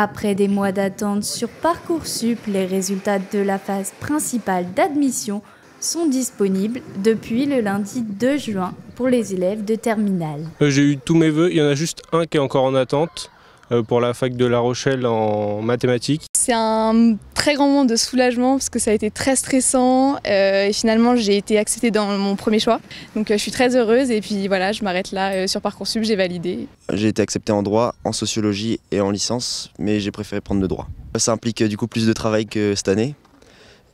Après des mois d'attente sur Parcoursup, les résultats de la phase principale d'admission sont disponibles depuis le lundi 2 juin pour les élèves de terminale. J'ai eu tous mes vœux, il y en a juste un qui est encore en attente pour la fac de La Rochelle en mathématiques. C'est un très grand moment de soulagement parce que ça a été très stressant et finalement j'ai été acceptée dans mon premier choix. Donc je suis très heureuse et puis voilà, je m'arrête là sur Parcoursup, j'ai validé. J'ai été acceptée en droit, en sociologie et en licence, mais j'ai préféré prendre le droit. Ça implique du coup plus de travail que cette année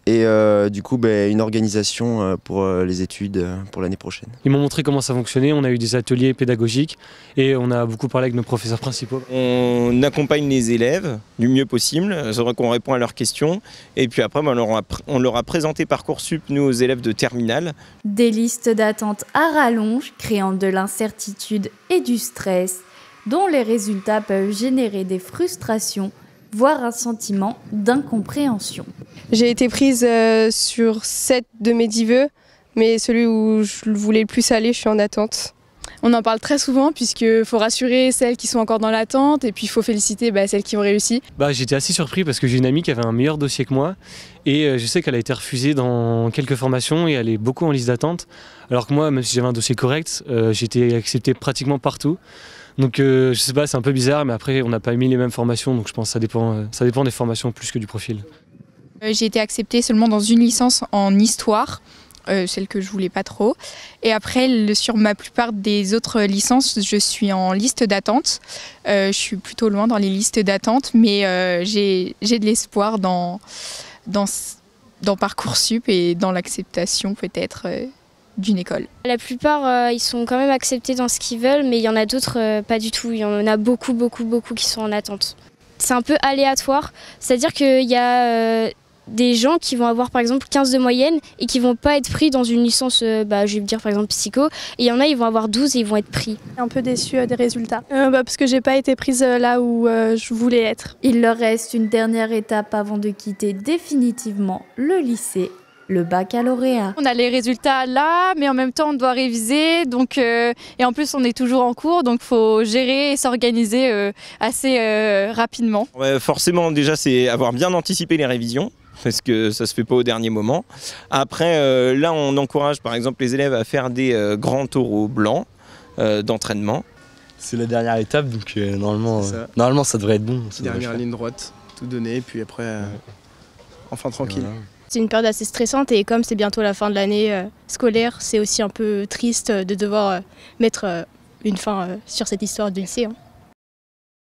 et du coup une organisation pour les études pour l'année prochaine. Ils m'ont montré comment ça fonctionnait, on a eu des ateliers pédagogiques et on a beaucoup parlé avec nos professeurs principaux. On accompagne les élèves du mieux possible, c'est vrai qu'on répond à leurs questions et puis après on leur a présenté Parcoursup, nous aux élèves de terminale. Des listes d'attente à rallonge créant de l'incertitude et du stress dont les résultats peuvent générer des frustrations, voire un sentiment d'incompréhension. J'ai été prise sur 7 de mes 10 vœux, mais celui où je voulais le plus aller, je suis en attente. On en parle très souvent puisqu'il faut rassurer celles qui sont encore dans l'attente et puis il faut féliciter celles qui ont réussi. J'étais assez surpris parce que j'ai une amie qui avait un meilleur dossier que moi et je sais qu'elle a été refusée dans quelques formations et elle est beaucoup en liste d'attente. Alors que moi, même si j'avais un dossier correct, j'ai été accepté pratiquement partout. Donc je sais pas, c'est un peu bizarre, mais après on n'a pas mis les mêmes formations, donc je pense que ça dépend des formations plus que du profil. J'ai été acceptée seulement dans une licence en histoire, celle que je voulais pas trop. Et après, sur ma plupart des autres licences, je suis en liste d'attente. Je suis plutôt loin dans les listes d'attente, mais j'ai de l'espoir dans Parcoursup et dans l'acceptation peut-être d'une école. La plupart, ils sont quand même acceptés dans ce qu'ils veulent, mais il y en a d'autres pas du tout. Il y en a beaucoup qui sont en attente. C'est un peu aléatoire, c'est-à-dire qu'il y a des gens qui vont avoir par exemple 15 de moyenne et qui vont pas être pris dans une licence, je vais dire par exemple psycho, et il y en a ils vont avoir 12 et ils vont être pris. Un peu déçue des résultats, parce que j'ai pas été prise là où je voulais être. Il leur reste une dernière étape avant de quitter définitivement le lycée. Le baccalauréat. On a les résultats là, mais en même temps on doit réviser, et en plus on est toujours en cours, donc il faut gérer et s'organiser assez rapidement. Ouais, forcément déjà c'est avoir bien anticipé les révisions, parce que ça se fait pas au dernier moment. Après là on encourage par exemple les élèves à faire des grands taureaux blancs d'entraînement. C'est la dernière étape, donc normalement ça devrait être bon. Dernière ligne droite, tout donner, puis après enfin tranquille. Voilà. C'est une période assez stressante et comme c'est bientôt la fin de l'année scolaire, c'est aussi un peu triste de devoir mettre une fin sur cette histoire du lycée.